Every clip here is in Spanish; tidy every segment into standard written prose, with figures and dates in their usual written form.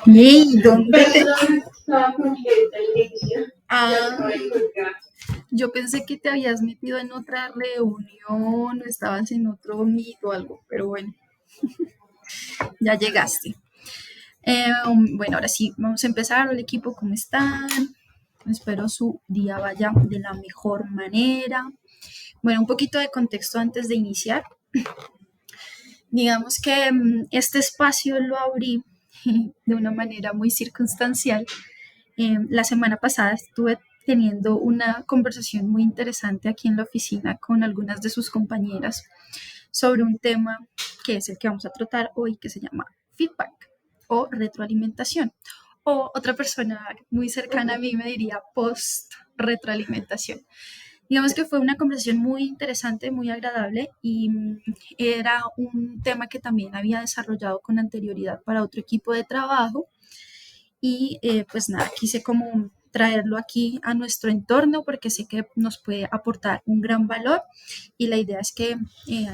Yay, ¿dónde Ah, yo pensé que te habías metido en otra reunión o estabas en otro meet o algo, pero bueno, ya llegaste. Bueno, ahora sí, vamos a empezar. Hola equipo, ¿cómo están? Espero su día vaya de la mejor manera. Bueno, un poquito de contexto antes de iniciar. Digamos que este espacio lo abrí de una manera muy circunstancial. La semana pasada estuve teniendo una conversación muy interesante aquí en la oficina con algunas de sus compañeras sobre un tema que es el que vamos a tratar hoy, que se llama feedback o retroalimentación. O otra persona muy cercana a mí me diría post retroalimentación. Digamos que fue una conversación muy interesante, muy agradable y era un tema que también había desarrollado con anterioridad para otro equipo de trabajo y pues nada, quise como traerlo aquí a nuestro entorno porque sé que nos puede aportar un gran valor y la idea es que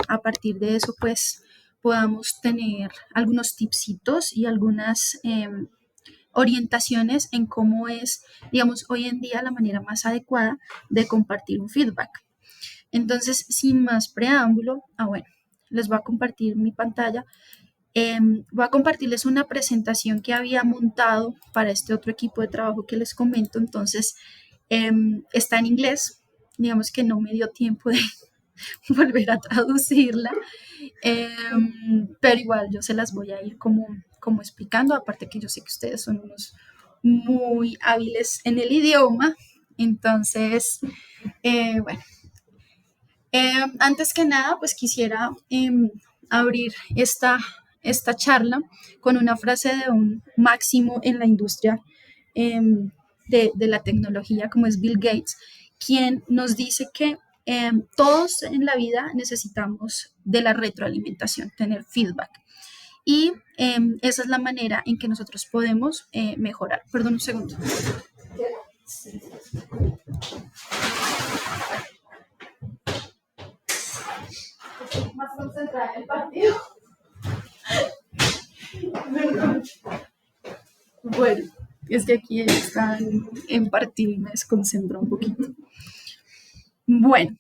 a partir de eso pues podamos tener algunos tipsitos y algunas orientaciones en cómo es, digamos, hoy en día la manera más adecuada de compartir un feedback. Entonces, sin más preámbulo, bueno, les voy a compartir mi pantalla. Voy a compartirles una presentación que había montado para este otro equipo de trabajo que les comento. Entonces, está en inglés. Digamos que no me dio tiempo de volver a traducirla, pero igual yo se las voy a ir como explicando. Aparte que yo sé que ustedes son unos muy hábiles en el idioma. Entonces, bueno, antes que nada, pues quisiera abrir esta charla con una frase de un máximo en la industria de la tecnología, como es Bill Gates, quien nos dice que todos en la vida necesitamos de la retroalimentación, tener feedback. Y esa es la manera en que nosotros podemos mejorar. Perdón un segundo. Más concentrada en el partido. Bueno, es que aquí están en partido y me desconcentro un poquito. Bueno,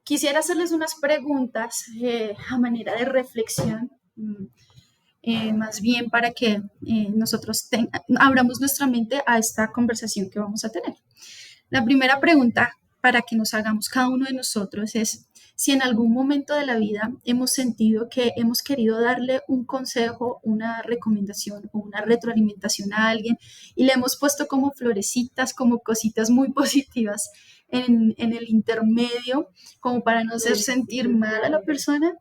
quisiera hacerles unas preguntas a manera de reflexión, más bien para que nosotros abramos nuestra mente a esta conversación que vamos a tener. La primera pregunta para que nos hagamos cada uno de nosotros es si en algún momento de la vida hemos sentido que hemos querido darle un consejo, una recomendación o una retroalimentación a alguien y le hemos puesto como florecitas, como cositas muy positivas en el intermedio, como para no hacer sentir mal a la persona,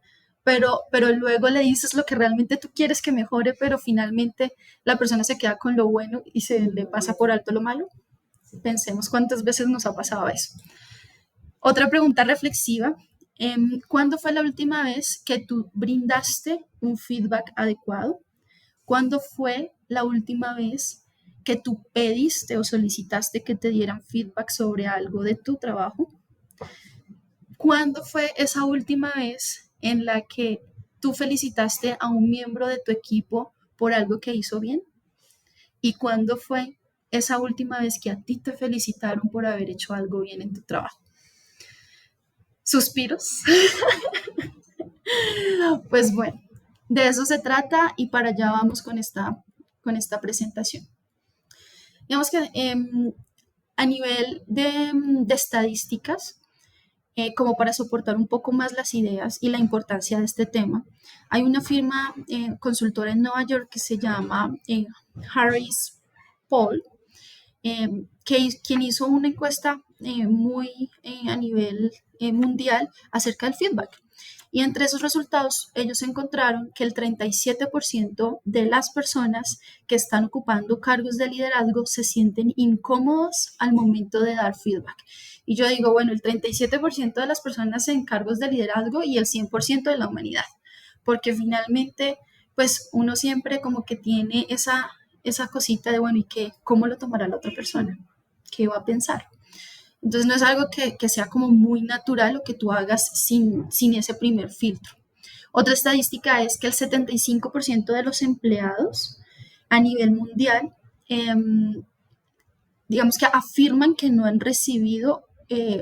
pero luego le dices lo que realmente tú quieres que mejore, pero finalmente la persona se queda con lo bueno y se le pasa por alto lo malo. Pensemos cuántas veces nos ha pasado eso. Otra pregunta reflexiva. ¿Cuándo fue la última vez que tú brindaste un feedback adecuado? ¿Cuándo fue la última vez que tú pediste o solicitaste que te dieran feedback sobre algo de tu trabajo? ¿Cuándo fue esa última vez en la que tú felicitaste a un miembro de tu equipo por algo que hizo bien? ¿Y cuándo fue esa última vez que a ti te felicitaron por haber hecho algo bien en tu trabajo? ¿Suspiros? Pues bueno, de eso se trata y para allá vamos con esta presentación. Digamos que a nivel de estadísticas, como para soportar un poco más las ideas y la importancia de este tema, hay una firma consultora en Nueva York que se llama Harris Poll, quien hizo una encuesta muy a nivel mundial acerca del feedback. Y entre esos resultados, ellos encontraron que el 37% de las personas que están ocupando cargos de liderazgo se sienten incómodos al momento de dar feedback. Y yo digo, bueno, el 37% de las personas en cargos de liderazgo y el 100% de la humanidad, porque finalmente, pues uno siempre como que tiene esa cosita de, bueno, ¿y qué? ¿Cómo lo tomará la otra persona? ¿Qué va a pensar? Entonces no es algo que sea como muy natural o que tú hagas sin ese primer filtro. Otra estadística es que el 75% de los empleados a nivel mundial, digamos que afirman que no han recibido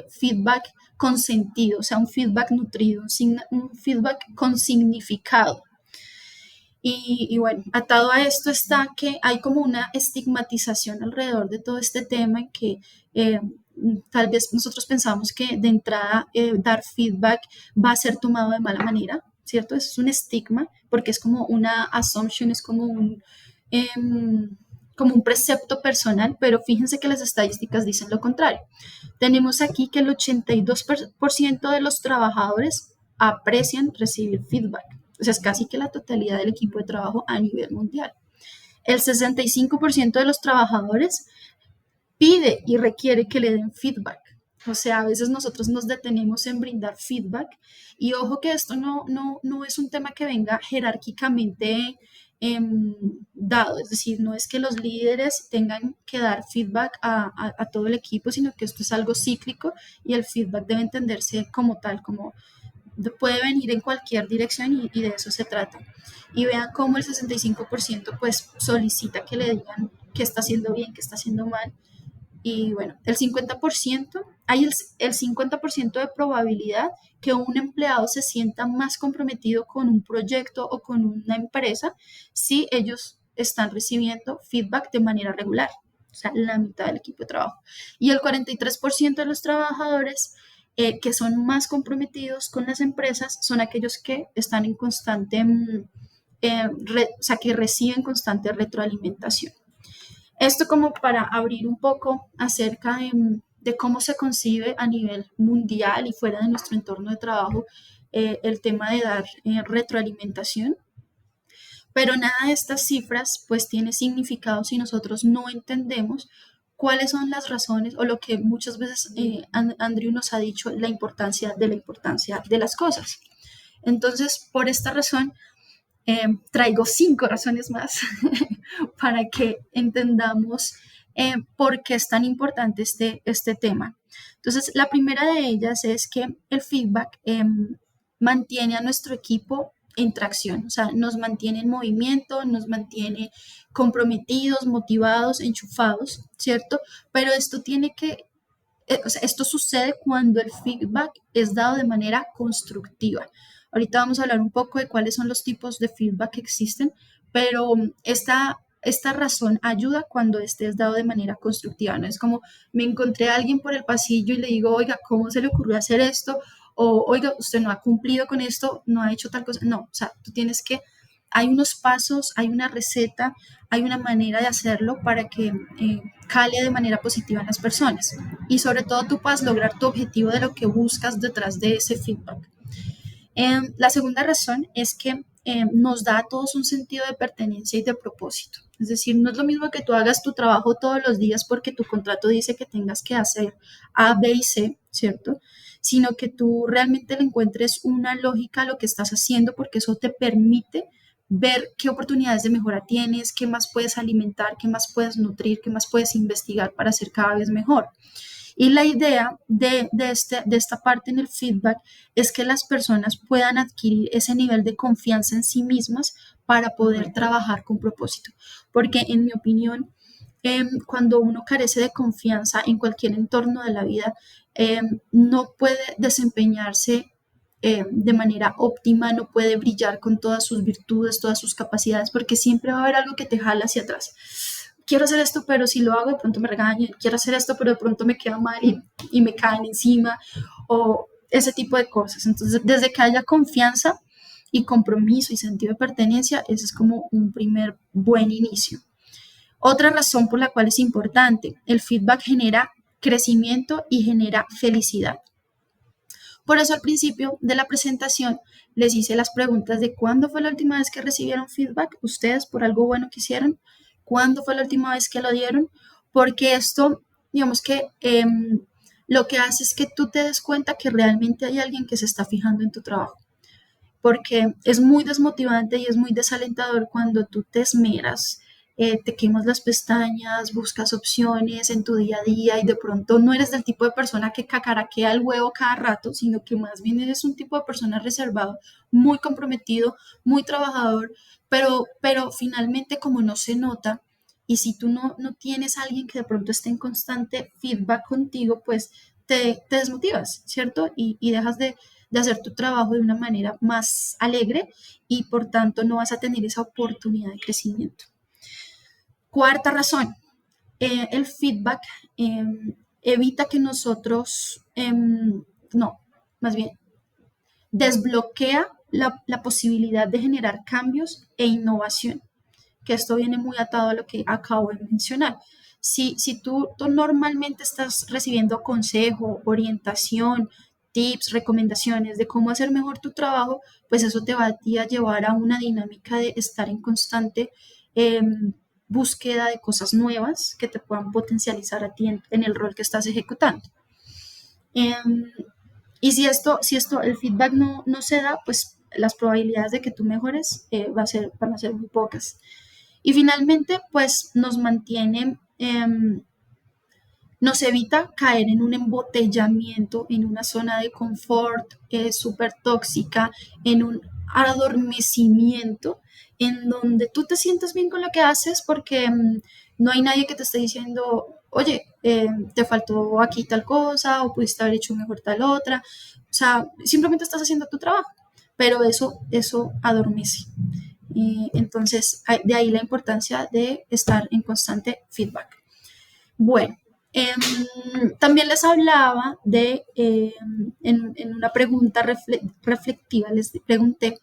feedback con sentido, o sea, un feedback nutrido, un feedback con significado. Y bueno, atado a esto está que hay como una estigmatización alrededor de todo este tema en que eh, tal vez nosotros pensamos que de entrada dar feedback va a ser tomado de mala manera, ¿cierto? Eso es un estigma porque es como una assumption, es como un precepto personal, pero fíjense que las estadísticas dicen lo contrario. Tenemos aquí que el 82% de los trabajadores aprecian recibir feedback. O sea, es casi que la totalidad del equipo de trabajo a nivel mundial. El 65% de los trabajadores pide y requiere que le den feedback. O sea, a veces nosotros nos detenemos en brindar feedback y ojo que esto no es un tema que venga jerárquicamente dado, es decir, no es que los líderes tengan que dar feedback a todo el equipo, sino que esto es algo cíclico y el feedback debe entenderse como tal, como puede venir en cualquier dirección y de eso se trata. Y vean cómo el 65% pues solicita que le digan qué está haciendo bien, qué está haciendo mal. Y bueno, el 50%, hay el 50% de probabilidad que un empleado se sienta más comprometido con un proyecto o con una empresa si ellos están recibiendo feedback de manera regular, o sea, la mitad del equipo de trabajo. Y el 43% de los trabajadores que son más comprometidos con las empresas son aquellos que están en constante, o sea, que reciben constante retroalimentación. Esto como para abrir un poco acerca de cómo se concibe a nivel mundial y fuera de nuestro entorno de trabajo el tema de dar retroalimentación. Pero nada de estas cifras pues tiene significado si nosotros no entendemos cuáles son las razones o lo que muchas veces Andrew nos ha dicho, la importancia de las cosas. Entonces, por esta razón, traigo 5 razones más para que entendamos por qué es tan importante este tema. Entonces, la primera de ellas es que el feedback mantiene a nuestro equipo en tracción, o sea, nos mantiene en movimiento, nos mantiene comprometidos, motivados, enchufados, ¿cierto? Pero esto tiene que, o sea, esto sucede cuando el feedback es dado de manera constructiva. Ahorita vamos a hablar un poco de cuáles son los tipos de feedback que existen, pero esta razón ayuda cuando este es dado de manera constructiva. No es como me encontré a alguien por el pasillo y le digo, oiga, ¿cómo se le ocurrió hacer esto? O, oiga, usted no ha cumplido con esto, no ha hecho tal cosa. No, o sea, tú tienes que, hay unos pasos, hay una receta, hay una manera de hacerlo para que cale de manera positiva en las personas. Y sobre todo tú puedas lograr tu objetivo de lo que buscas detrás de ese feedback. La segunda razón es que nos da a todos un sentido de pertenencia y de propósito. Es decir, no es lo mismo que tú hagas tu trabajo todos los días porque tu contrato dice que tengas que hacer A, B y C, ¿cierto? Sino que tú realmente le encuentres una lógica a lo que estás haciendo porque eso te permite ver qué oportunidades de mejora tienes, qué más puedes alimentar, qué más puedes nutrir, qué más puedes investigar para ser cada vez mejor. Y la idea de esta parte en el feedback es que las personas puedan adquirir ese nivel de confianza en sí mismas para poder trabajar con propósito. Porque en mi opinión, cuando uno carece de confianza en cualquier entorno de la vida, no puede desempeñarse de manera óptima, no puede brillar con todas sus virtudes, todas sus capacidades, porque siempre va a haber algo que te jala hacia atrás. Quiero hacer esto, pero si lo hago de pronto me regañan, quiero hacer esto, pero de pronto me queda mal y me caen encima, o ese tipo de cosas. Entonces, desde que haya confianza y compromiso y sentido de pertenencia, ese es como un primer buen inicio. Otra razón por la cual es importante, el feedback genera crecimiento y genera felicidad. Por eso al principio de la presentación les hice las preguntas de cuándo fue la última vez que recibieron feedback ustedes por algo bueno que hicieron, cuándo fue la última vez que lo dieron, porque esto, digamos que lo que hace es que tú te des cuenta que realmente hay alguien que se está fijando en tu trabajo, porque es muy desmotivante y es muy desalentador cuando tú te esmeras, te quemas las pestañas, buscas opciones en tu día a día y de pronto no eres del tipo de persona que cacaraquea el huevo cada rato, sino que más bien eres un tipo de persona reservado, muy comprometido, muy trabajador, pero finalmente como no se nota y si tú no tienes a alguien que de pronto esté en constante feedback contigo, pues te desmotivas, ¿cierto? Y dejas de hacer tu trabajo de una manera más alegre y por tanto no vas a tener esa oportunidad de crecimiento. Cuarta razón, el feedback evita que nosotros, no, más bien, desbloquea la posibilidad de generar cambios e innovación, que esto viene muy atado a lo que acabo de mencionar. Si tú normalmente estás recibiendo consejo, orientación, tips, recomendaciones de cómo hacer mejor tu trabajo, pues eso te va a, ti a llevar a una dinámica de estar en constante eh, búsqueda de cosas nuevas que te puedan potencializar a ti en el rol que estás ejecutando. Eh, y si esto, el feedback no se da, pues las probabilidades de que tú mejores van a ser muy pocas. Y finalmente, pues nos evita caer en un embotellamiento, en una zona de confort súper tóxica, en un adormecimiento, en donde tú te sientes bien con lo que haces porque no hay nadie que te esté diciendo, oye, te faltó aquí tal cosa o pudiste haber hecho mejor tal otra. O sea, simplemente estás haciendo tu trabajo, pero eso adormece. Y entonces, de ahí la importancia de estar en constante feedback. Bueno, también les hablaba en una pregunta reflectiva, les pregunté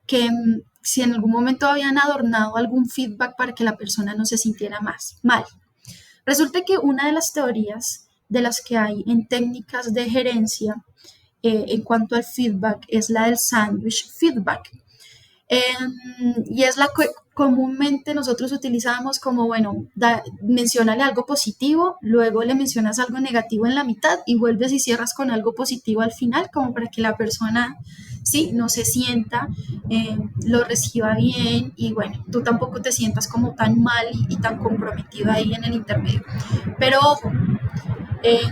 que si en algún momento habían adornado algún feedback para que la persona no se sintiera más mal. Resulta que una de las teorías de las que hay en técnicas de gerencia en cuanto al feedback es la del sandwich feedback. Y es la que comúnmente nosotros utilizamos como, bueno, menciónale algo positivo, luego le mencionas algo negativo en la mitad y vuelves y cierras con algo positivo al final, como para que la persona, sí, no se sienta, lo reciba bien y bueno, tú tampoco te sientas como tan mal y tan comprometido ahí en el intermedio. Pero ojo, eh,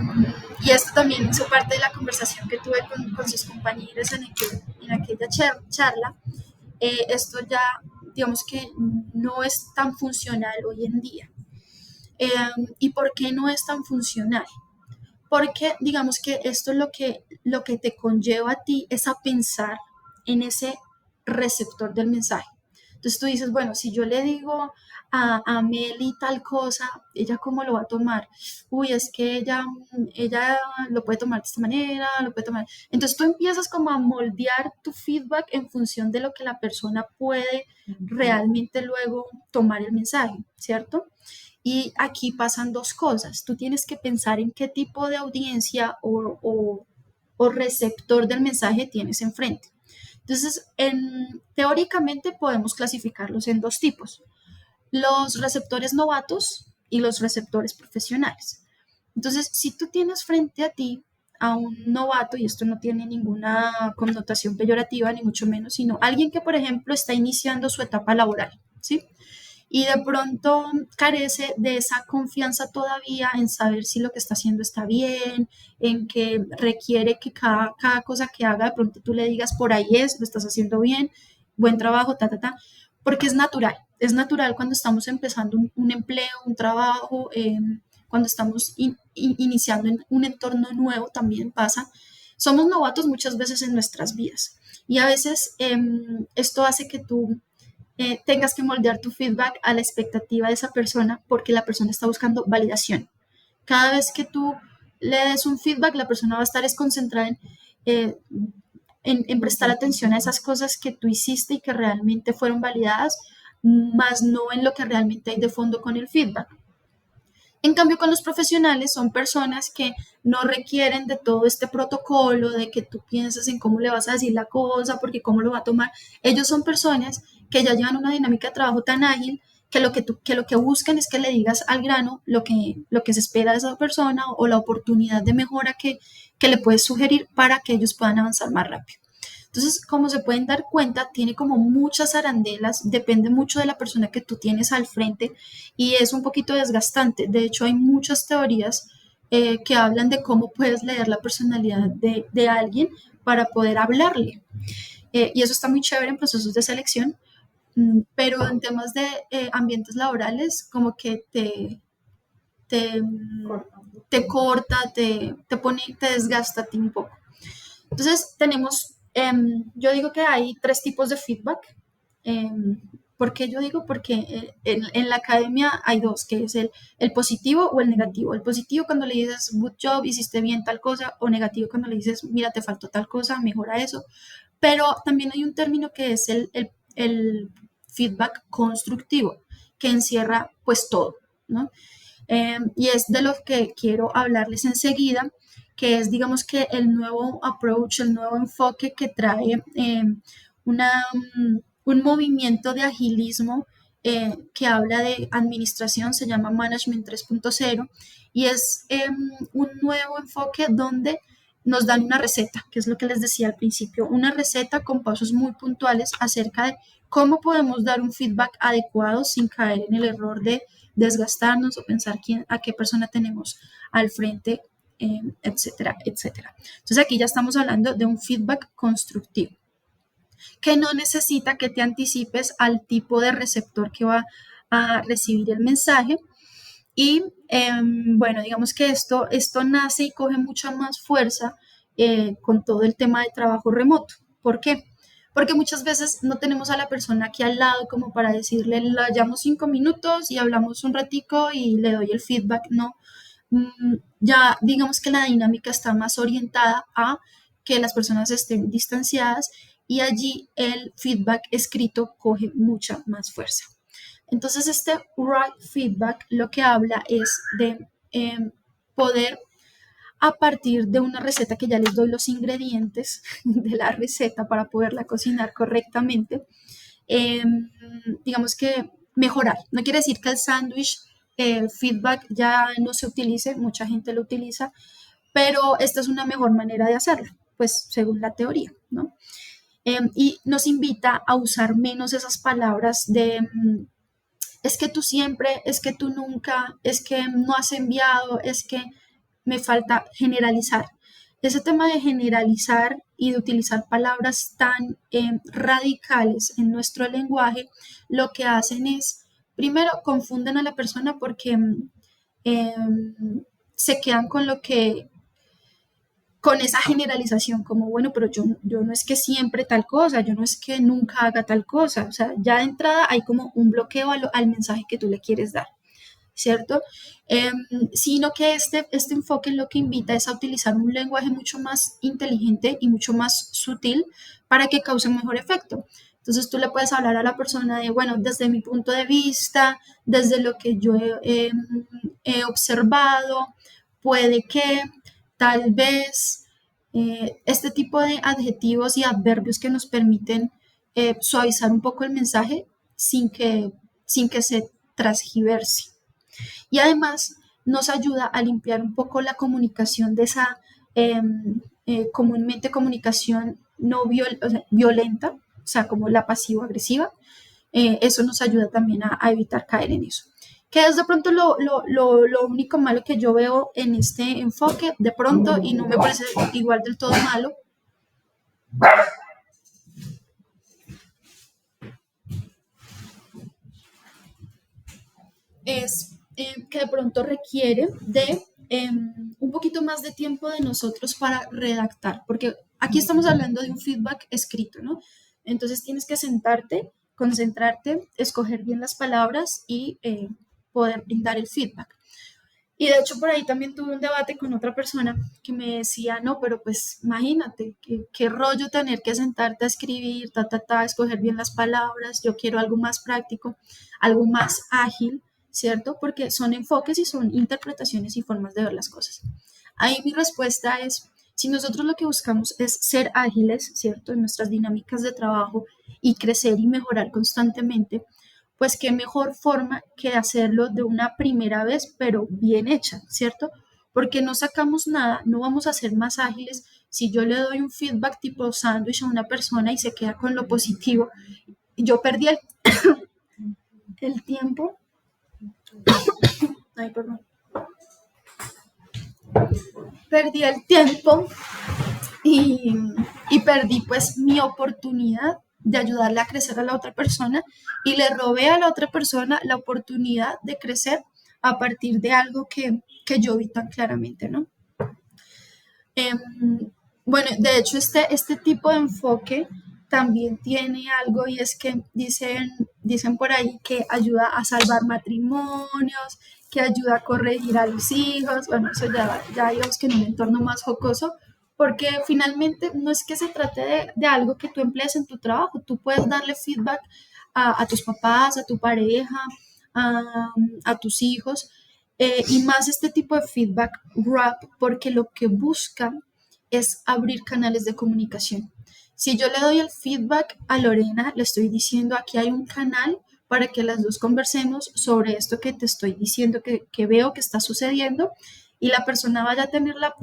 y esto también hizo parte de la conversación que tuve con sus compañeros en aquella charla, esto ya, digamos que no es tan funcional hoy en día. Eh, ¿Y por qué no es tan funcional? Porque digamos que esto es lo que te conlleva a ti es a pensar en ese receptor del mensaje. Entonces tú dices, bueno, si yo le digo a Meli tal cosa, ¿ella cómo lo va a tomar? Uy, es que ella lo puede tomar de esta manera, lo puede tomar. Entonces tú empiezas como a moldear tu feedback en función de lo que la persona puede realmente luego tomar el mensaje, ¿cierto? Y aquí pasan dos cosas. Tú tienes que pensar en qué tipo de audiencia o receptor del mensaje tienes enfrente. Entonces, teóricamente podemos clasificarlos en dos tipos, los receptores novatos y los receptores profesionales. Entonces, si tú tienes frente a ti a un novato, y esto no tiene ninguna connotación peyorativa, ni mucho menos, sino alguien que, por ejemplo, está iniciando su etapa laboral, ¿sí? Y de pronto carece de esa confianza todavía en saber si lo que está haciendo está bien, en que requiere que cada cosa que haga, de pronto tú le digas por ahí lo estás haciendo bien, buen trabajo, porque es natural cuando estamos empezando un empleo, un trabajo, cuando estamos iniciando en un entorno nuevo también pasa. Somos novatos muchas veces en nuestras vidas y a veces esto hace que tú tengas que moldear tu feedback a la expectativa de esa persona porque la persona está buscando validación. Cada vez que tú le des un feedback, la persona va a estar concentrada eh, en prestar atención a esas cosas que tú hiciste y que realmente fueron validadas, más no en lo que realmente hay de fondo con el feedback. En cambio, con los profesionales son personas que no requieren de todo este protocolo, de que tú pienses en cómo le vas a decir la cosa, porque cómo lo va a tomar. Ellos son personas que ya llevan una dinámica de trabajo tan ágil que lo que buscan es que le digas al grano lo que se espera de esa persona o la oportunidad de mejora que le puedes sugerir para que ellos puedan avanzar más rápido. Entonces, como se pueden dar cuenta, tiene como muchas arandelas, depende mucho de la persona que tú tienes al frente y es un poquito desgastante. De hecho, hay muchas teorías que hablan de cómo puedes leer la personalidad de alguien para poder hablarle. Y eso está muy chévere en procesos de selección, pero en temas de ambientes laborales, como que te, te corta, te pone, te desgasta a ti un poco. Entonces, tenemos, yo digo que hay tres tipos de feedback. ¿Por qué yo digo? Porque en la academia hay dos, que es el positivo o el negativo. El positivo cuando le dices, good job, hiciste bien tal cosa, o negativo cuando le dices, mira, te faltó tal cosa, mejora eso. Pero también hay un término que es el feedback constructivo, que encierra pues todo, ¿no? Y es de lo que quiero hablarles enseguida, que es, digamos que el nuevo approach, el nuevo enfoque que trae una, un movimiento de agilismo que habla de administración, se llama Management 3.0, y es un nuevo enfoque donde nos dan una receta, que es lo que les decía al principio, una receta con pasos muy puntuales acerca de cómo podemos dar un feedback adecuado sin caer en el error de desgastarnos o pensar a qué persona tenemos al frente, etcétera, etcétera. Entonces aquí ya estamos hablando de un feedback constructivo, que no necesita que te anticipes al tipo de receptor que va a recibir el mensaje. Y bueno, digamos que esto nace y coge mucha más fuerza con todo el tema de trabajo remoto. ¿Por qué? Porque muchas veces no tenemos a la persona aquí al lado como para decirle, la llamo 5 minutos y hablamos un ratico y le doy el feedback. No, ya digamos que la dinámica está más orientada a que las personas estén distanciadas y allí el feedback escrito coge mucha más fuerza. Entonces, este right feedback lo que habla es de poder, a partir de una receta que ya les doy los ingredientes de la receta para poderla cocinar correctamente, eh, digamos que mejorar. No quiere decir que el sándwich feedback ya no se utilice, mucha gente lo utiliza, pero esta es una mejor manera de hacerlo, pues según la teoría, ¿no? Y nos invita a usar menos esas palabras de es que tú siempre, es que tú nunca, es que no has enviado, es que me falta generalizar. Ese tema de generalizar y de utilizar palabras tan radicales en nuestro lenguaje, lo que hacen es, primero, confunden a la persona porque se quedan con lo que con esa generalización, como bueno, pero yo no es que siempre tal cosa, yo no es que nunca haga tal cosa, o sea, ya de entrada hay como un bloqueo al mensaje que tú le quieres dar, ¿cierto? Sino que este enfoque lo que invita es a utilizar un lenguaje mucho más inteligente y mucho más sutil para que cause un mejor efecto. Entonces tú le puedes hablar a la persona de, bueno, desde mi punto de vista, desde lo que yo he observado, puede que, tal vez, este tipo de adjetivos y adverbios que nos permiten suavizar un poco el mensaje sin que se transgiverse. Y además nos ayuda a limpiar un poco la comunicación de esa comúnmente comunicación no o sea, violenta, o sea, como la pasivo-agresiva. Eso nos ayuda también a evitar caer en eso. Que es de pronto lo único malo que yo veo en este enfoque, de pronto, y no me parece igual del todo malo, es que de pronto requiere de un poquito más de tiempo de nosotros para redactar, porque aquí estamos hablando de un feedback escrito, ¿no? Entonces tienes que sentarte, concentrarte, escoger bien las palabras y poder brindar el feedback. Y de hecho por ahí también tuve un debate con otra persona que me decía, no, pero pues imagínate, qué rollo tener que sentarte a escribir, escoger bien las palabras, yo quiero algo más práctico, algo más ágil, ¿cierto? Porque son enfoques y son interpretaciones y formas de ver las cosas. Ahí mi respuesta es, si nosotros lo que buscamos es ser ágiles, ¿cierto? En nuestras dinámicas de trabajo y crecer y mejorar constantemente, pues qué mejor forma que hacerlo de una primera vez, pero bien hecha, ¿cierto? Porque no sacamos nada, no vamos a ser más ágiles si yo le doy un feedback tipo sándwich a una persona y se queda con lo positivo. Yo perdí el tiempo. Ay, perdón. Perdí el tiempo y, y perdí pues mi oportunidad de ayudarle a crecer a la otra persona y le robé a la otra persona la oportunidad de crecer a partir de algo que yo vi tan claramente, ¿no? Em, bueno, de hecho, este tipo de enfoque también tiene algo y es que dicen por ahí que ayuda a salvar matrimonios, que ayuda a corregir a los hijos. Bueno, eso ya digamos que en un entorno más jocoso, porque finalmente no es que se trate de algo que tú emplees en tu trabajo, tú puedes darle feedback a tus papás, a tu pareja, a, a tus hijos, y más este tipo de feedback wrap, porque lo que busca es abrir canales de comunicación. Si yo le doy el feedback a Lorena, le estoy diciendo aquí hay un canal para que las dos conversemos sobre esto que te estoy diciendo, que veo que está sucediendo, y la persona vaya a tener la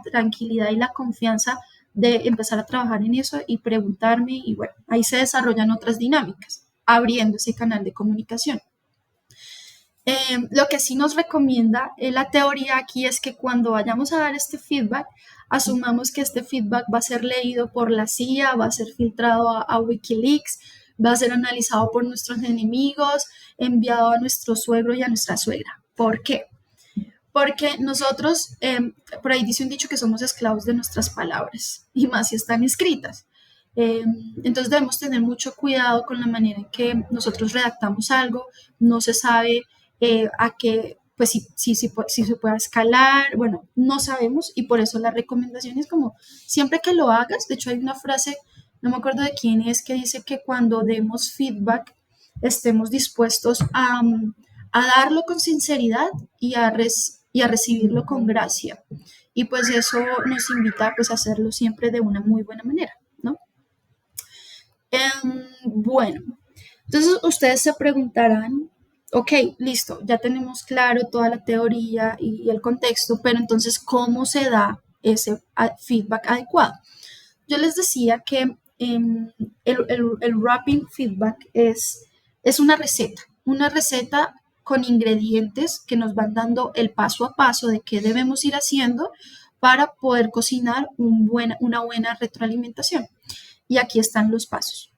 tranquilidad y la confianza de empezar a trabajar en eso y preguntarme, y bueno, ahí se desarrollan otras dinámicas, abriendo ese canal de comunicación. Lo que sí nos recomienda la teoría aquí es que cuando vayamos a dar este feedback, asumamos que este feedback va a ser leído por la CIA, va a ser filtrado a Wikileaks, va a ser analizado por nuestros enemigos, enviado a nuestro suegro y a nuestra suegra. ¿Por qué? Porque nosotros, por ahí dice un dicho que somos esclavos de nuestras palabras, y más si están escritas. Eh, entonces debemos tener mucho cuidado con la manera en que nosotros redactamos algo, no se sabe a qué, pues si se puede escalar, bueno, no sabemos y por eso la recomendación es como siempre que lo hagas, de hecho hay una frase, no me acuerdo de quién es, que dice que cuando demos feedback estemos dispuestos a darlo con sinceridad y a recibirlo con gracia. Y pues eso nos invita pues, a hacerlo siempre de una muy buena manera, ¿no? Bueno, entonces ustedes se preguntarán, ok, listo, ya tenemos claro toda la teoría y el contexto, pero entonces, ¿cómo se da ese feedback adecuado? Yo les decía que el wrapping feedback es una receta con ingredientes que nos van dando el paso a paso de qué debemos ir haciendo para poder cocinar una buena retroalimentación. Y aquí están los pasos.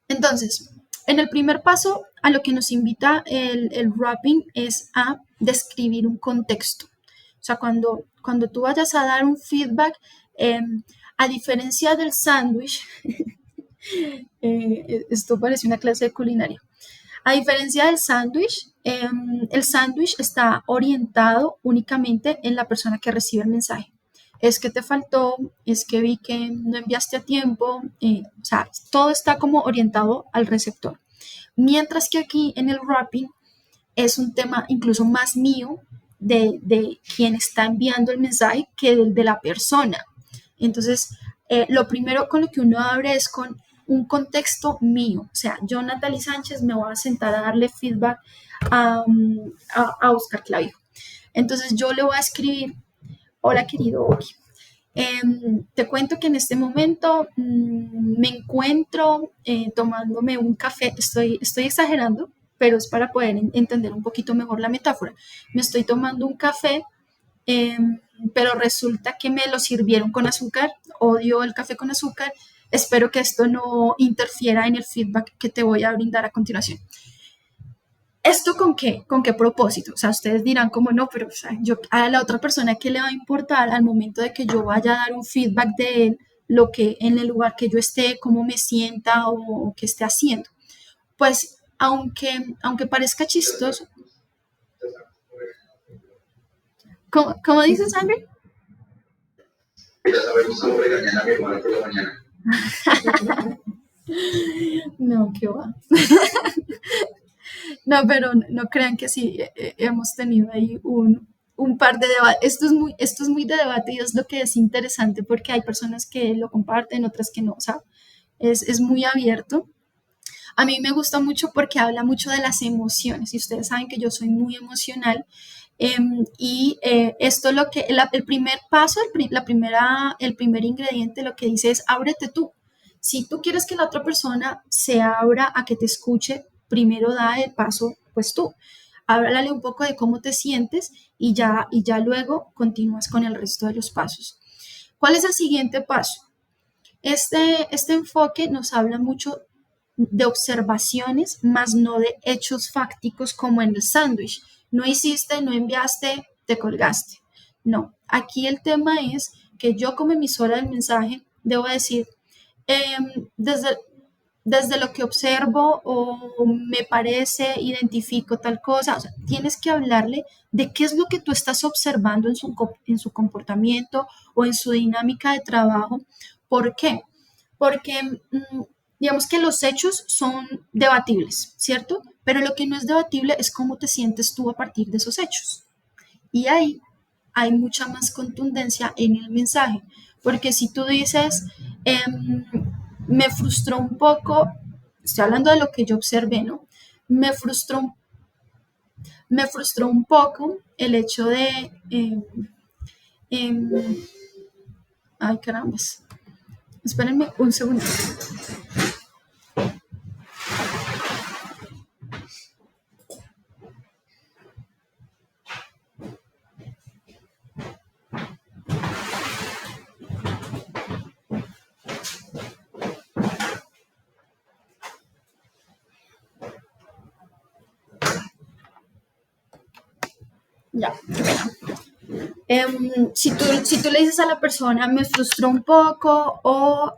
Entonces, en el primer paso, a lo que nos invita el wrapping es a describir un contexto. O sea, cuando tú vayas a dar un feedback, eh, a diferencia del sándwich, esto parece una clase de culinaria. A diferencia del sándwich, el sándwich está orientado únicamente en la persona que recibe el mensaje. Es que te faltó, es que vi que no enviaste a tiempo, o sea, todo está como orientado al receptor. Mientras que aquí en el wrapping es un tema incluso más mío de quien está enviando el mensaje que el de la persona. Entonces, lo primero con lo que uno abre es con un contexto mío. O sea, yo, Natalie Sánchez, me voy a sentar a darle feedback a Oscar Clavijo. Entonces, yo le voy a escribir, hola querido Oki. Te cuento que en este momento me encuentro tomándome un café, estoy exagerando, pero es para poder entender un poquito mejor la metáfora. Me estoy tomando un café, eh, pero resulta que me lo sirvieron con azúcar, odio el café con azúcar, espero que esto no interfiera en el feedback que te voy a brindar a continuación. ¿Esto con qué? ¿Con qué propósito? O sea, ustedes dirán como no, pero o sea, yo a la otra persona qué le va a importar al momento de que yo vaya a dar un feedback de él, lo que en el lugar que yo esté, cómo me sienta o qué esté haciendo. Pues aunque parezca chistoso, ¿cómo dices, Andrew? Ya sabemos cómo regañar a mi hermano por la mañana. No, qué va. No, pero no crean que sí, hemos tenido ahí un par de debates. Esto es muy de debate y es lo que es interesante porque hay personas que lo comparten, otras que no, o sea, es muy abierto. A mí me gusta mucho porque habla mucho de las emociones y ustedes saben que yo soy muy emocional. Esto lo que, el primer paso, el primer ingrediente lo que dice es ábrete tú. Si tú quieres que la otra persona se abra a que te escuche, primero da el paso, pues tú. Háblale un poco de cómo te sientes y ya luego continúas con el resto de los pasos. ¿Cuál es el siguiente paso? Este enfoque nos habla mucho de observaciones, más no de hechos fácticos como en el sándwich. No hiciste, no enviaste, te colgaste. No, aquí el tema es que yo como emisora del mensaje debo decir, desde, desde lo que observo o me parece, identifico tal cosa, o sea, tienes que hablarle de qué es lo que tú estás observando en su comportamiento o en su dinámica de trabajo. ¿Por qué? Porque digamos que los hechos son debatibles, ¿cierto? Pero lo que no es debatible es cómo te sientes tú a partir de esos hechos. Y ahí hay mucha más contundencia en el mensaje, porque si tú dices, em, me frustró un poco, estoy hablando de lo que yo observé, ¿no? Me frustró, me frustró un poco el hecho de, em, ay carambas, espérenme un segundo. Ya, si tú le dices a la persona, me frustró un poco o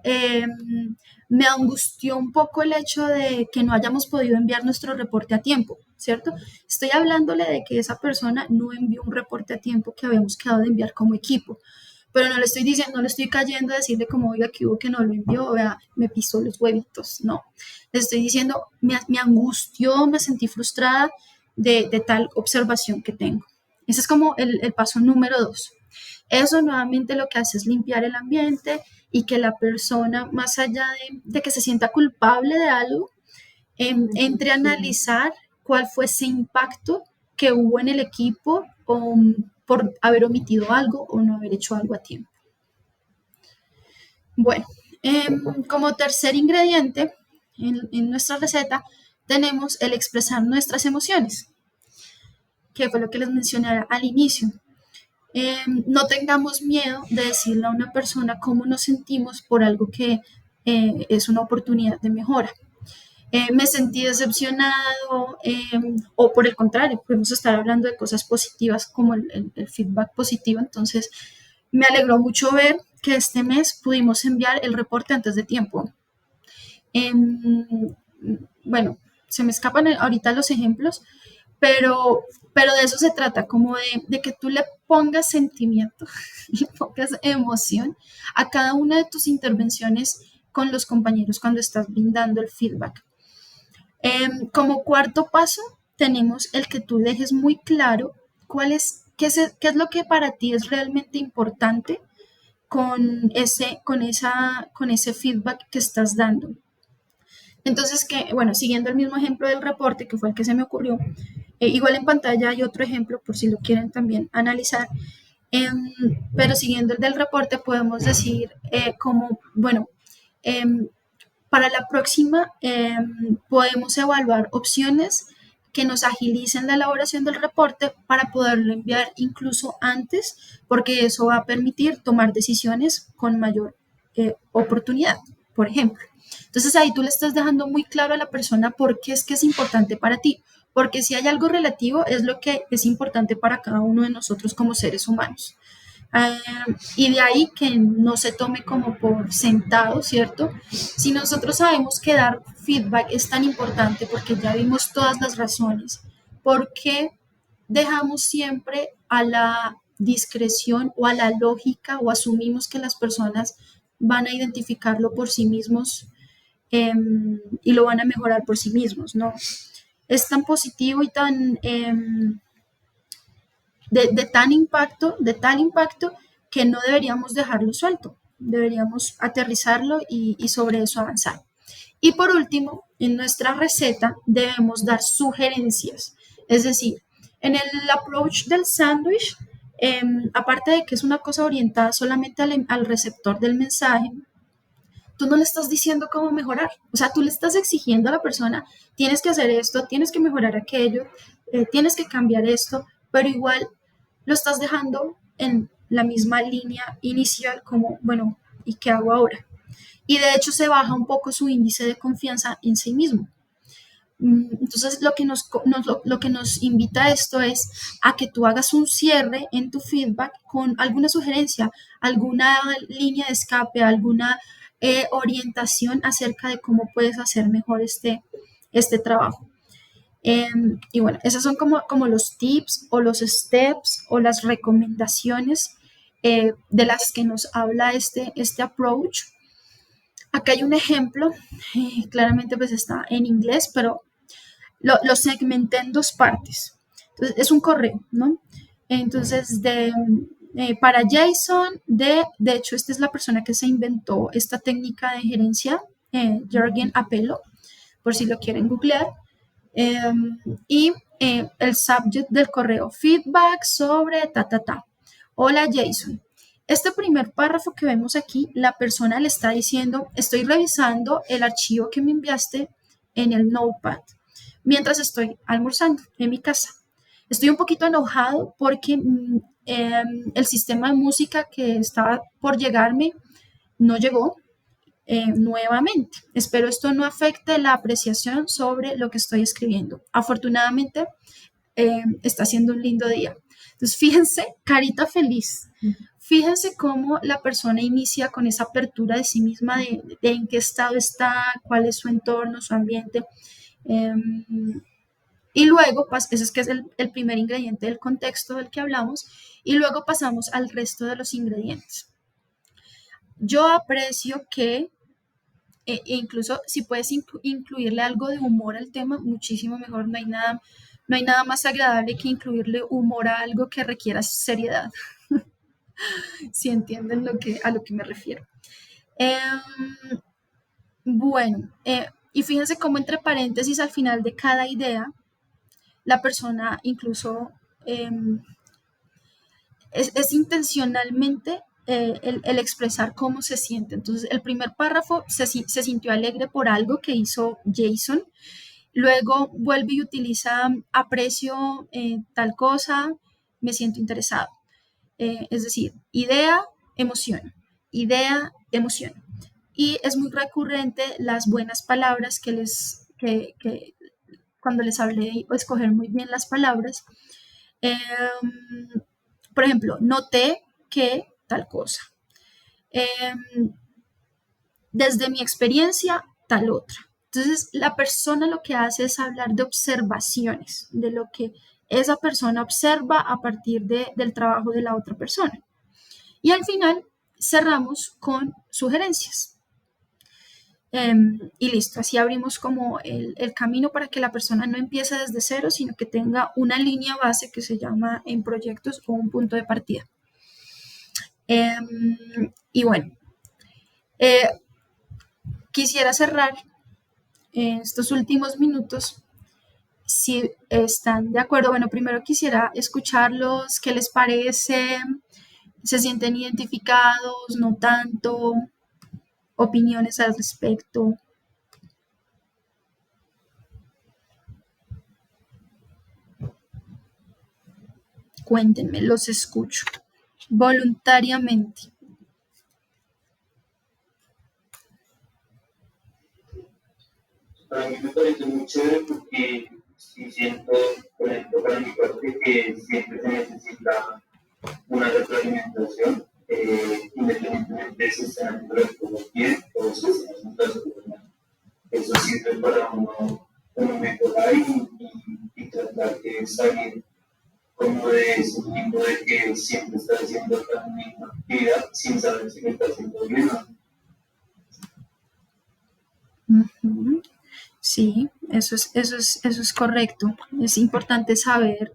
me angustió un poco el hecho de que no hayamos podido enviar nuestro reporte a tiempo, ¿cierto? Estoy hablándole de que esa persona no envió un reporte a tiempo que habíamos quedado de enviar como equipo. Pero no le estoy diciendo, no le estoy cayendo a decirle como, oiga, que hubo que no lo envió, vea, me pisó los huevitos. No, le estoy diciendo, me angustió, me sentí frustrada de tal observación que tengo. Ese es como el paso número dos. Eso nuevamente lo que hace es limpiar el ambiente y que la persona, más allá de que se sienta culpable de algo, entre a analizar cuál fue ese impacto que hubo en el equipo por haber omitido algo o no haber hecho algo a tiempo. Bueno, como tercer ingrediente en nuestra receta tenemos el expresar nuestras emociones, que fue lo que les mencioné al inicio. No tengamos miedo de decirle a una persona cómo nos sentimos por algo que es una oportunidad de mejora. Me sentí decepcionado o por el contrario, podemos estar hablando de cosas positivas como el feedback positivo. Entonces, me alegró mucho ver que este mes pudimos enviar el reporte antes de tiempo. Em, bueno, se me escapan ahorita los ejemplos, pero de eso se trata, como de que tú le pongas sentimiento y pongas emoción a cada una de tus intervenciones con los compañeros cuando estás brindando el feedback. Como cuarto paso, tenemos el que tú dejes muy claro qué es lo que para ti es realmente importante con ese feedback que estás dando. Entonces, bueno, siguiendo el mismo ejemplo del reporte, que fue el que se me ocurrió, igual en pantalla hay otro ejemplo por si lo quieren también analizar, pero siguiendo el del reporte podemos decir como, bueno, em, para la próxima podemos evaluar opciones que nos agilicen la elaboración del reporte para poderlo enviar incluso antes, porque eso va a permitir tomar decisiones con mayor oportunidad, por ejemplo. Entonces ahí tú le estás dejando muy claro a la persona por qué es que es importante para ti, porque si hay algo relativo es lo que es importante para cada uno de nosotros como seres humanos. Y de ahí que no se tome como por sentado, ¿cierto? Si nosotros sabemos que dar feedback es tan importante porque ya vimos todas las razones, ¿por qué dejamos siempre a la discreción o a la lógica o asumimos que las personas van a identificarlo por sí mismos y lo van a mejorar por sí mismos, ¿no? es tan positivo y tan de tal impacto que no deberíamos dejarlo suelto, deberíamos aterrizarlo y sobre eso avanzar. Y por último, en nuestra receta debemos dar sugerencias, es decir, en el approach del sándwich, aparte de que es una cosa orientada solamente al receptor del mensaje, tú no le estás diciendo cómo mejorar. O sea, tú le estás exigiendo a la persona, tienes que hacer esto, tienes que mejorar aquello, tienes que cambiar esto, pero igual lo estás dejando en la misma línea inicial como, bueno, ¿y qué hago ahora? Y de hecho se baja un poco su índice de confianza en sí mismo. Entonces, lo que nos invita esto es a que tú hagas un cierre en tu feedback con alguna sugerencia, alguna línea de escape, alguna orientación acerca de cómo puedes hacer mejor este trabajo. Y bueno, esos son como los tips o los steps o las recomendaciones de las que nos habla este approach. Acá hay un ejemplo, claramente pues está en inglés, pero lo segmenté en dos partes. Entonces, es un correo, ¿no? Entonces, para Jason, de hecho, esta es la persona que se inventó esta técnica de gerencia, Jürgen Apelo, por si lo quieren googlear. Eh, y el subject del correo, feedback sobre ta, ta, ta. Hola Jason. Este primer párrafo que vemos aquí, la persona le está diciendo, estoy revisando el archivo que me enviaste en el Notepad mientras estoy almorzando en mi casa. Estoy un poquito enojado porque el sistema de música que estaba por llegarme no llegó nuevamente. Espero esto no afecte la apreciación sobre lo que estoy escribiendo. Afortunadamente, está siendo un lindo día. Entonces, fíjense, carita feliz. Fíjense cómo la persona inicia con esa apertura de sí misma, de en qué estado está, cuál es su entorno, su ambiente. Eh, y luego, ese es que es el primer ingrediente del contexto del que hablamos, y luego pasamos al resto de los ingredientes. Yo aprecio que incluso si puedes incluirle algo de humor al tema, muchísimo mejor. No hay nada más agradable que incluirle humor a algo que requiera seriedad, si entienden a lo que me refiero. Em, bueno, y fíjense cómo entre paréntesis al final de cada idea, la persona incluso es intencionalmente el expresar cómo se siente. Entonces, el primer párrafo se sintió alegre por algo que hizo Jason. Luego vuelve y utiliza aprecio tal cosa, me siento interesado. Es decir, idea, emoción. Y es muy recurrente las buenas palabras que cuando les hablé de escoger muy bien las palabras. Eh, por ejemplo, noté que tal cosa. Eh, desde mi experiencia, tal otra. Entonces, la persona lo que hace es hablar de observaciones, de lo que esa persona observa a partir del trabajo de la otra persona. Y al final cerramos con sugerencias. Y listo, así abrimos como el camino para que la persona no empiece desde cero, sino que tenga una línea base que se llama en proyectos o un punto de partida. Y bueno, eh, quisiera cerrar estos últimos minutos si están de acuerdo. Bueno, primero quisiera escucharlos, qué les parece, se sienten identificados, no tanto, opiniones al respecto. Cuéntenme, los escucho voluntariamente. Para mí me parece muy chévere porque sí siento, por ejemplo, para mi parte, que siempre se necesita una retroalimentación, independientemente de si están haciendo las cosas bien o si están haciendo las cosas mal. Eso sirve para uno mejorar y tratar de salir como de ese tipo de que siempre está haciendo la misma actividad sin saber si lo está haciendo bien o no. Sí, Eso es correcto. Es importante saber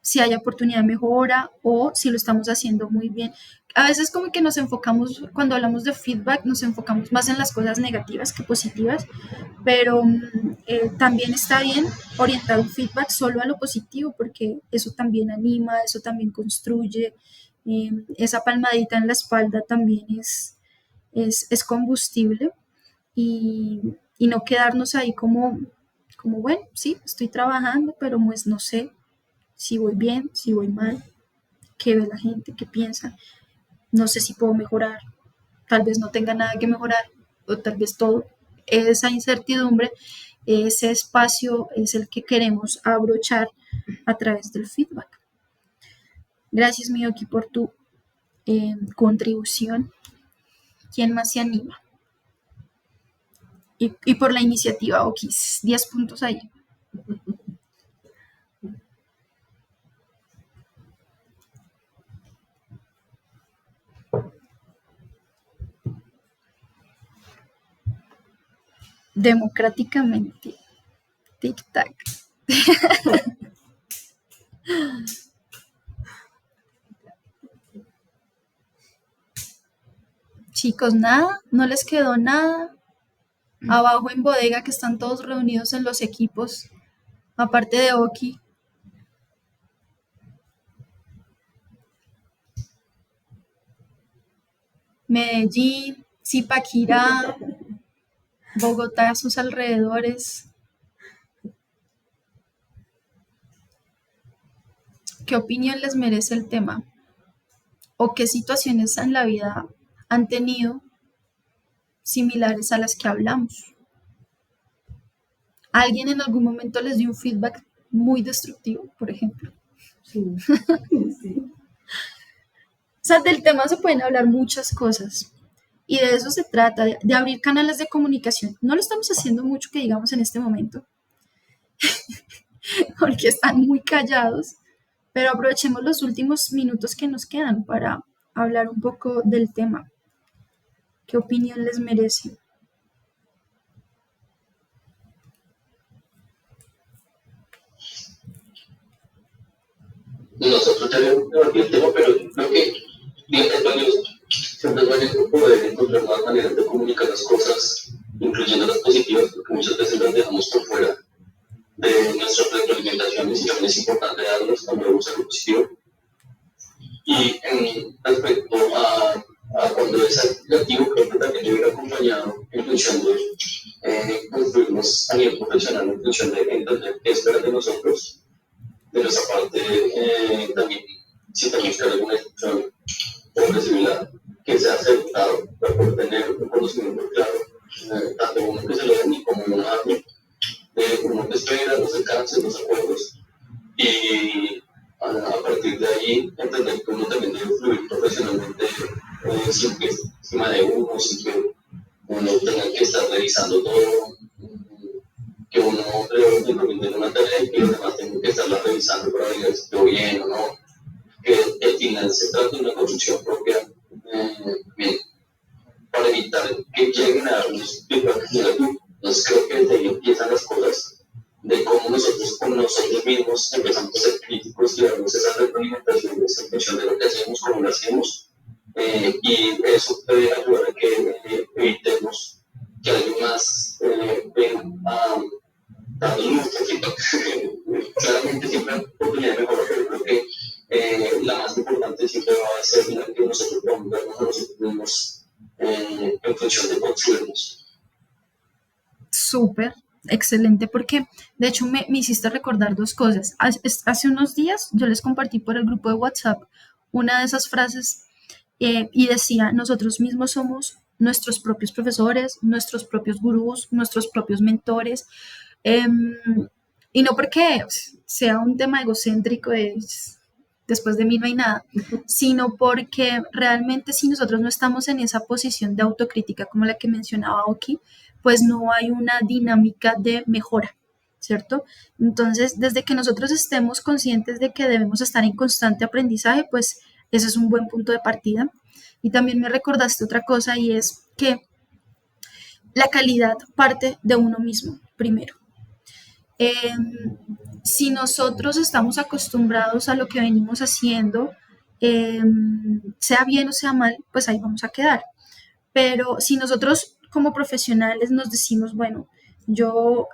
si hay oportunidad de mejora o si lo estamos haciendo muy bien. A veces como que nos enfocamos, cuando hablamos de feedback, nos enfocamos más en las cosas negativas que positivas, pero también está bien orientar un feedback solo a lo positivo porque eso también anima, eso también construye, esa palmadita en la espalda también es combustible y no quedarnos ahí como, bueno, sí, estoy trabajando, pero pues no sé si voy bien, si voy mal, qué ve la gente, qué piensa, no sé si puedo mejorar, tal vez no tenga nada que mejorar, o tal vez todo. Esa incertidumbre, ese espacio es el que queremos abrochar a través del feedback. Gracias, Miyoki, por tu contribución. ¿Quién más se anima? Y por la iniciativa Okis, 10 puntos ahí. Democráticamente. Tic-tac. Chicos, nada, no les quedó nada. Abajo en bodega que están todos reunidos en los equipos, aparte de Oki. Medellín, Zipaquirá, Bogotá, sus alrededores. ¿Qué opinión les merece el tema? ¿O qué situaciones en la vida han tenido similares a las que hablamos? ¿Alguien en algún momento les dio un feedback muy destructivo, por ejemplo? Sí, sí. O sea, del tema se pueden hablar muchas cosas. Y de eso se trata, de abrir canales de comunicación. No lo estamos haciendo mucho, que digamos, en este momento, porque están muy callados, pero aprovechemos los últimos minutos que nos quedan para hablar un poco del tema. ¿Qué opinión les merece? Nosotros ya habíamos debatido el tema, pero creo que siempre es válido poder encontrar más maneras de comunicar las cosas, incluyendo las positivas, porque muchas veces las dejamos por fuera de nuestras retroalimentaciones y también es importante darlas cuando vemos algo positivo. Y respecto a cuando es algo negativo, creo que también debe ir acompañado en función de construirnos a nivel profesional, en función de entender qué esperan de nosotros, de nuestra parte, también si tenemos que dar alguna instrucción o recibirla, que sea aceptado para poder tener un conocimiento claro, tanto uno que se lo den como uno hable, uno que espera, los alcances, los acuerdos, y a partir de ahí entender que uno también debe fluir profesionalmente encima de uno, sin que uno tenga que estar revisando todo, que uno recomiende una tarea y que los demás tengan que estarla revisando para ver si estoy bien o no, que al final se trata de una construcción propia, bien, para evitar que lleguen a darnos feedback negativo. Entonces creo que desde ahí empiezan las cosas de cómo nosotros con nosotros mismos empezamos a ser críticos y darnos esas retroalimentaciones en función de lo que hacemos, cómo lo hacemos, y eso puede ayudar a que evitemos que alguien más venga a darnos nuestro feedback. Claramente siempre hay oportunidad de mejorar, pero creo que la más importante siempre va a ser la que nosotros podamos vernos a nosotros mismos en función de construirnos. Súper, excelente, porque de hecho me hiciste recordar dos cosas. Hace unos días yo les compartí por el grupo de WhatsApp una de esas frases y decía, nosotros mismos somos nuestros propios profesores, nuestros propios gurús, nuestros propios mentores, em, y no porque sea un tema egocéntrico, después de mí no hay nada, sino porque realmente si nosotros no estamos en esa posición de autocrítica como la que mencionaba Oki, pues no hay una dinámica de mejora, ¿cierto? Entonces, desde que nosotros estemos conscientes de que debemos estar en constante aprendizaje, pues ese es un buen punto de partida. Y también me recordaste otra cosa y es que la calidad parte de uno mismo primero. Si nosotros estamos acostumbrados a lo que venimos haciendo, sea bien o sea mal, pues ahí vamos a quedar. Pero si nosotros como profesionales nos decimos, bueno, yo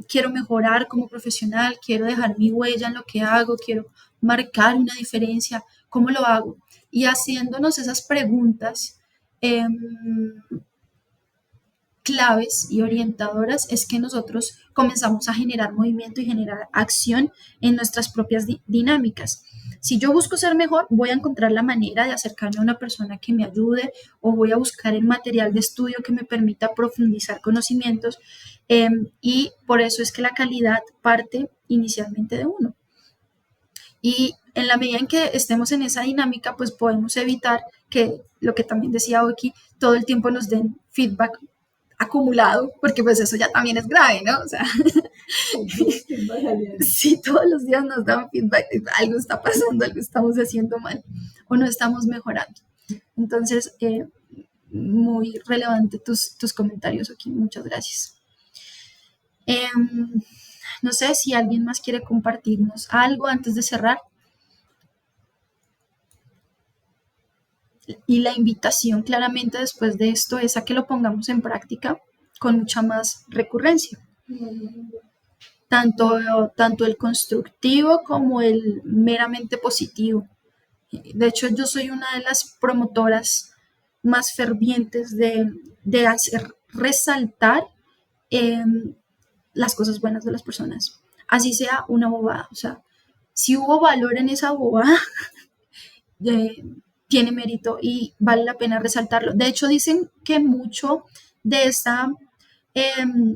quiero mejorar como profesional, quiero dejar mi huella en lo que hago, quiero marcar una diferencia, ¿cómo lo hago? Y haciéndonos esas preguntas eh, claves y orientadoras es que nosotros comenzamos a generar movimiento y generar acción en nuestras propias dinámicas. Si yo busco ser mejor, voy a encontrar la manera de acercarme a una persona que me ayude o voy a buscar el material de estudio que me permita profundizar conocimientos y por eso es que la calidad parte inicialmente de uno. Y en la medida en que estemos en esa dinámica, pues podemos evitar que, lo que también decía Oki, todo el tiempo nos den feedback acumulado, porque pues eso ya también es grave, ¿no? O sea, si todos los días nos dan feedback, algo está pasando, algo estamos haciendo mal o no estamos mejorando. Entonces, muy relevante tus comentarios aquí, muchas gracias. No sé si alguien más quiere compartirnos algo antes de cerrar. Y la invitación claramente después de esto es a que lo pongamos en práctica con mucha más recurrencia. Tanto el constructivo como el meramente positivo. De hecho, yo soy una de las promotoras más fervientes de hacer resaltar las cosas buenas de las personas. Así sea una bobada. O sea, si hubo valor en esa bobada, tiene mérito y vale la pena resaltarlo. De hecho, dicen que mucho de esta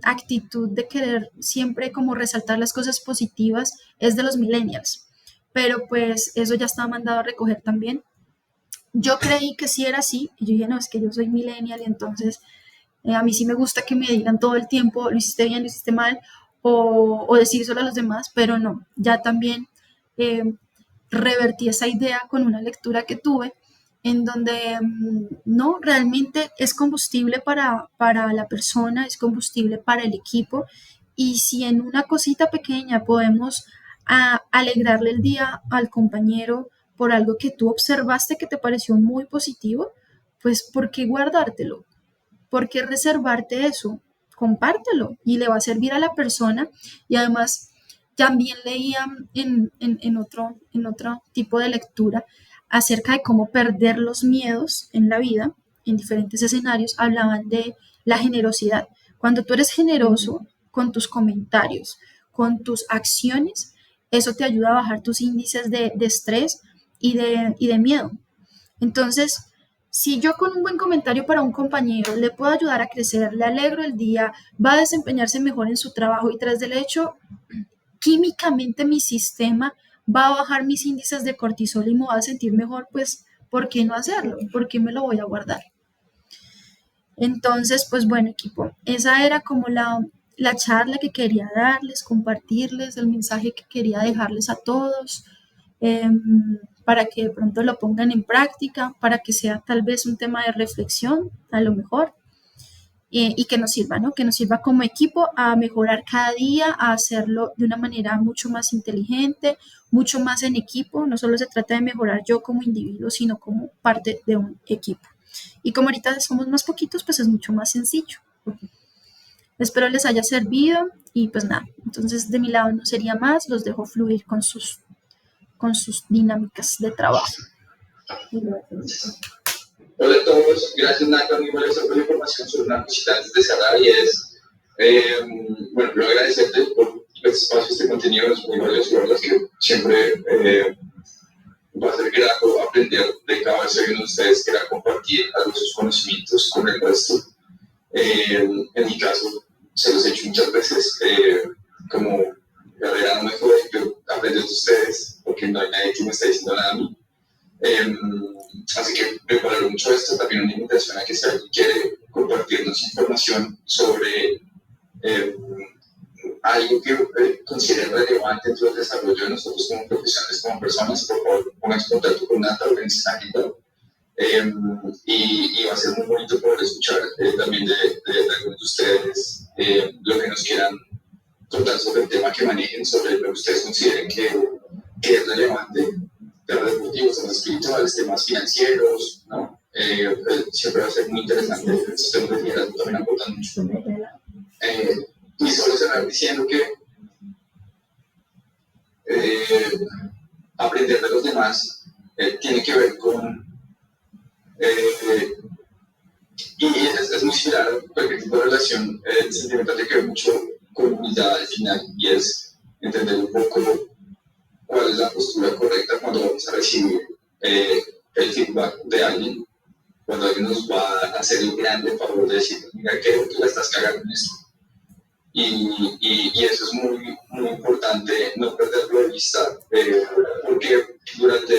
actitud de querer siempre como resaltar las cosas positivas es de los millennials, pero pues eso ya está mandado a recoger también. Yo creí que sí era así y yo dije, no, es que yo soy millennial y entonces a mí sí me gusta que me digan todo el tiempo, lo hiciste bien, lo hiciste mal, o decir solo a los demás, pero no, ya también revertí esa idea con una lectura que tuve en donde no, realmente es combustible para la persona, es combustible para el equipo y si en una cosita pequeña podemos alegrarle el día al compañero por algo que tú observaste que te pareció muy positivo, pues ¿por qué guardártelo? ¿Por qué reservarte eso? Compártelo y le va a servir a la persona y además también leía en otro tipo de lectura acerca de cómo perder los miedos en la vida, en diferentes escenarios, hablaban de la generosidad. Cuando tú eres generoso con tus comentarios, con tus acciones, eso te ayuda a bajar tus índices de estrés y de miedo. Entonces, si yo con un buen comentario para un compañero le puedo ayudar a crecer, le alegro el día, va a desempeñarse mejor en su trabajo y tras del hecho, químicamente mi sistema va a bajar mis índices de cortisol y me va a sentir mejor, pues, ¿por qué no hacerlo? ¿Por qué me lo voy a guardar? Entonces, pues bueno, equipo, esa era como la charla que quería darles, compartirles, el mensaje que quería dejarles a todos, para que de pronto lo pongan en práctica, para que sea tal vez un tema de reflexión, a lo mejor, y que nos sirva, ¿no? Que nos sirva como equipo a mejorar cada día, a hacerlo de una manera mucho más inteligente, mucho más en equipo. No solo se trata de mejorar yo como individuo, sino como parte de un equipo. Y como ahorita somos más poquitos, pues es mucho más sencillo. Espero les haya servido y pues nada, entonces de mi lado no sería más, los dejo fluir con sus dinámicas de trabajo. Hola a todos, gracias Nata, muy valiosa por la información sobre una cosita antes de cerrar y es, bueno, quiero agradecerte por este espacio, este contenido es muy valioso, la verdad es que siempre va a ser grato aprender de cada vez que uno de ustedes quiera compartir algo de sus conocimientos con el resto. En mi caso, se los he hecho muchas veces, como carrera no me fue, yo aprendo de ustedes porque no hay nadie que me esté diciendo nada a mí. Así que me valoro mucho esto, también una invitación a que si alguien quiere compartirnos información sobre algo que considere relevante dentro del desarrollo de nosotros como profesionales, como personas, por favor, pónganse en contacto con Nata, organicen aquí, Y va a ser muy bonito poder escuchar también de algunos de ustedes lo que nos quieran contar sobre el tema que manejen, sobre lo que ustedes consideren que es relevante, temas deportivos, temas espirituales, temas financieros, ¿no? Siempre va a ser muy interesante. El sistema de liderazgo también aporta mucho. Y solo cerrar diciendo que aprender de los demás tiene que ver con y es muy similar a cualquier tipo de relación sentimental, tiene que ver mucho con humildad al final, y es entender un poco cuál es la postura correcta cuando vamos a recibir el feedback de alguien, cuando alguien nos va a hacer el grande favor de decir, mira, creo que la estás cagando en esto. Y eso es muy, muy importante, no perderlo de vista, porque durante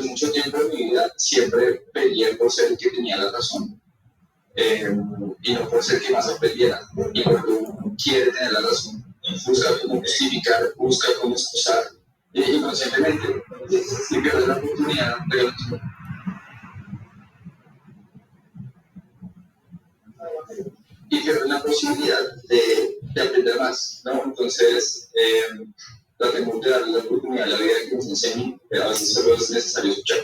mucho tiempo de mi vida siempre peleé por ser el que tenía la razón, y no por ser el que más aprendiera. Y cuando uno quiere tener la razón, busca cómo justificar, busca cómo excusar, inconscientemente, y pierde la oportunidad de y pierden la posibilidad de aprender más, ¿no? Entonces, tratemos de darle la oportunidad a la vida que nos enseñe, a veces solo es necesario escuchar,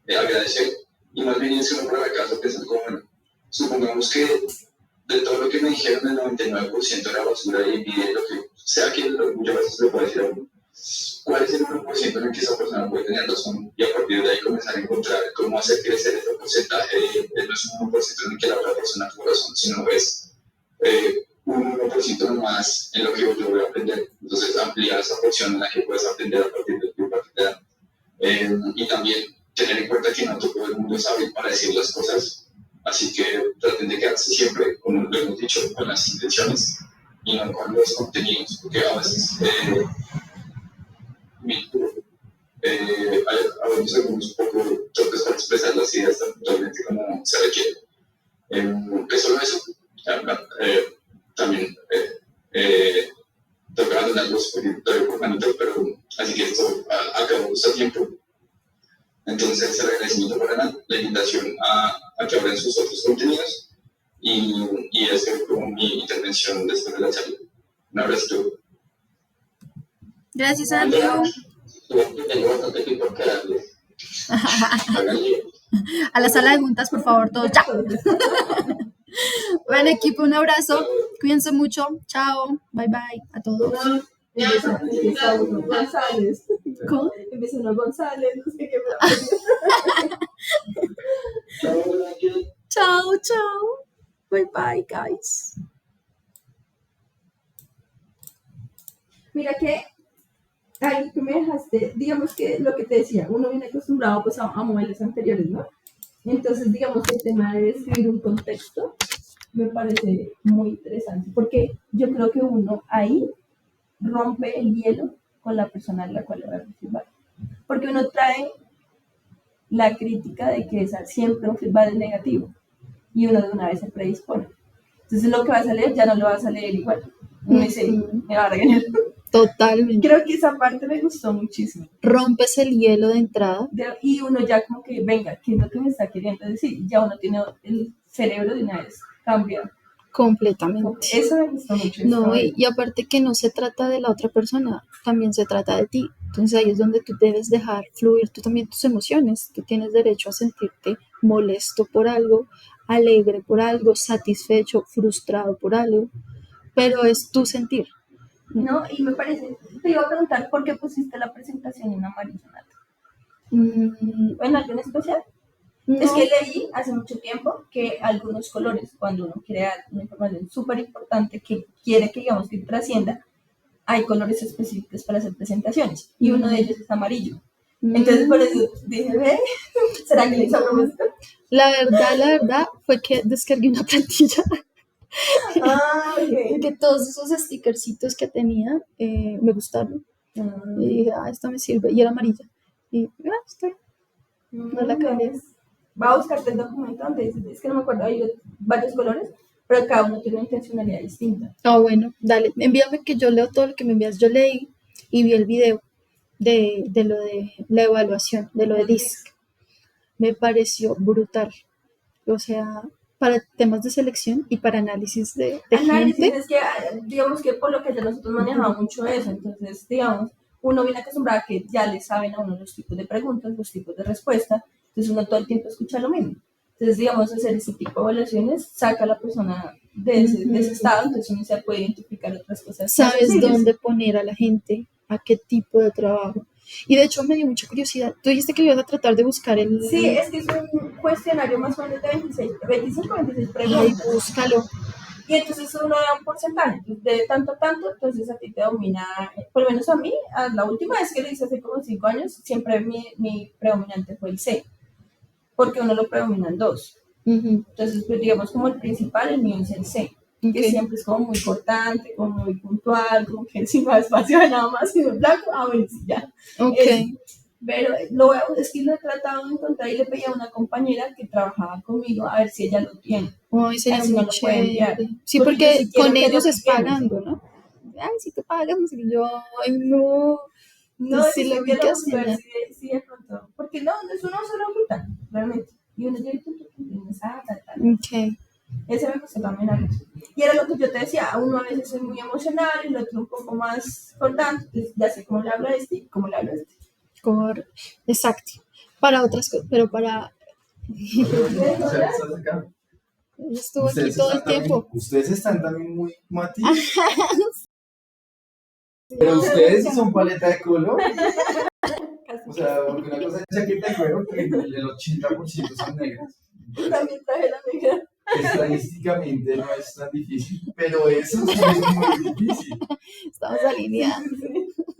agradecer, y más bien irse uno para la casa pensando como, bueno, supongamos que de todo lo que me dijeron, el 99% era basura y envidia, lo que sea que el orgullo a veces le puede decir a uno. ¿Cuál es el 1% en el que esa persona puede tener razón? Y a partir de ahí comenzar a encontrar cómo hacer crecer ese porcentaje. No es un 1% en el que la otra persona tuvo razón, sino es un 1% más en lo que yo voy a aprender. Entonces, ampliar esa porción en la que puedes aprender a partir de tu partida. Y también tener en cuenta que no todo el mundo sabe para decir las cosas. Así que traten de quedarse siempre, como lo hemos dicho, con las intenciones y no con los contenidos, porque a veces a veces algunos un poco torpes para expresar las ideas totalmente como se requiere. Es solo eso. También toca abandonar los por manito, pero así que esto acabó justo a tiempo. Entonces, el agradecimiento para la invitación a que abran sus otros contenidos y esa es como mi intervención después de la charla. Un abrazo. Gracias, Andrew. Tengo bastante tiempo que darle. A la sala de juntas, por favor, todos ya. Bueno, equipo, un abrazo. Cuídense mucho. Chao. Bye bye a todos. Empieza uno González. ¿Cómo? Empieza uno González, no sé qué. Chao, chao. Bye bye, guys. Mira que algo que me dejaste, digamos que lo que te decía, uno viene acostumbrado pues a modelos anteriores, ¿no? Entonces, digamos que el tema de describir un contexto me parece muy interesante, porque yo creo que uno ahí rompe el hielo con la persona a la cual le va a dar feedback. Porque uno trae la crítica de que es siempre un feedback negativo y uno de una vez se predispone. Entonces lo que vas a leer ya no lo vas a leer igual. Uno dice, me va a regañar. Totalmente. Creo que esa parte me gustó muchísimo. Rompes el hielo de entrada. Y uno ya como que, venga, ¿qué es lo que me está queriendo decir? Ya uno tiene el cerebro de una vez, cambia. Completamente. Eso me gustó mucho. No, y aparte que no se trata de la otra persona, también se trata de ti. Entonces ahí es donde tú debes dejar fluir tú también tus emociones. Tú tienes derecho a sentirte molesto por algo, alegre por algo, satisfecho, frustrado por algo, pero es tu sentir. No, y me parece, te iba a preguntar por qué pusiste la presentación en amarillo, Nata. ¿En algo en especial? No. Es que leí hace mucho tiempo que algunos colores, cuando uno crea una información súper importante que quiere que, digamos, que trascienda, hay colores específicos para hacer presentaciones, y uno de ellos es amarillo. Entonces, por eso dije, ¿ve? ¿Será que le hice a propósito? La verdad fue que descargué una plantilla. Okay. Que todos esos stickercitos que tenía me gustaron. Y dije, esta me sirve. Y era amarilla. Y está bien. No la cagué. Va a buscarte el documento donde es que no me acuerdo, hay varios colores, pero cada uno tiene una intencionalidad distinta. Bueno, dale, envíame que yo leo todo lo que me envías. Yo leí y vi el video de lo de la evaluación, de lo de DISC. me pareció brutal. O sea, para temas de selección y para análisis de Análisis gente. es que, digamos que por lo que ya nosotros manejamos mucho eso, entonces, digamos, uno viene acostumbrado a que ya le saben a uno los tipos de preguntas, los tipos de respuesta, entonces uno todo el tiempo escucha lo mismo. Entonces, digamos, hacer ese tipo de evaluaciones saca a la persona de ese estado, entonces uno se puede identificar otras cosas más Sabes sensibles. dónde poner a la gente, a qué tipo de trabajo. Y de hecho me dio mucha curiosidad. Tú dijiste que ibas a tratar de buscar el... Sí, es que es un cuestionario más o menos de 25 26 Ay, preguntas. búscalo. Y entonces uno da un porcentaje, entonces, de tanto a tanto, entonces a ti te domina, por lo menos a mí, a la última vez que lo hice hace como 5 años, siempre mi predominante fue el C, porque uno lo predomina en 2. Ujú, Entonces, pues digamos como el principal, el mío es el C, que ok. siempre es como muy cortante, como muy puntual, como que si no hay espacio de nada más, sino en blanco, ver si ya. Ok. Pero es que lo he tratado de encontrar y le pedí a una compañera que trabajaba conmigo a ver si ella lo tiene. Ay, sería Así no muy lo puede enviar. chévere. Sí, Porque yo porque sí quiero con que lo ellos es copiemos. pagando, ¿no? Ay, si tú pagas, no sé qué. Yo, ay, no. No, Entonces, si es lo que lo ubicas, busco a ver genial. si de pronto. Porque no es una sola ruta, realmente. Y uno llega y tal. Ok. Ese me gustó también a mucho. Y era lo que yo te decía, uno a veces es muy emocional, el otro un poco más cortante, entonces ya sé cómo le hablo a este y cómo le hablo a este. Exacto. Para otras cosas, pero para... Estuvo aquí todo el tiempo. Ustedes están también muy Mati. Pero ustedes sí son paleta de color. O sea, porque una cosa es chaqueta de cuero que el 80% son negras. También traje la negra. Estadísticamente no es tan difícil, pero eso sí es muy difícil. Estamos alineados.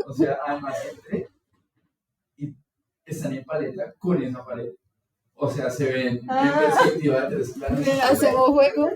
O sea, además entré y están en paleta con esa paleta. O sea, se ven en perspectiva de 3 planos. Hacemos juego.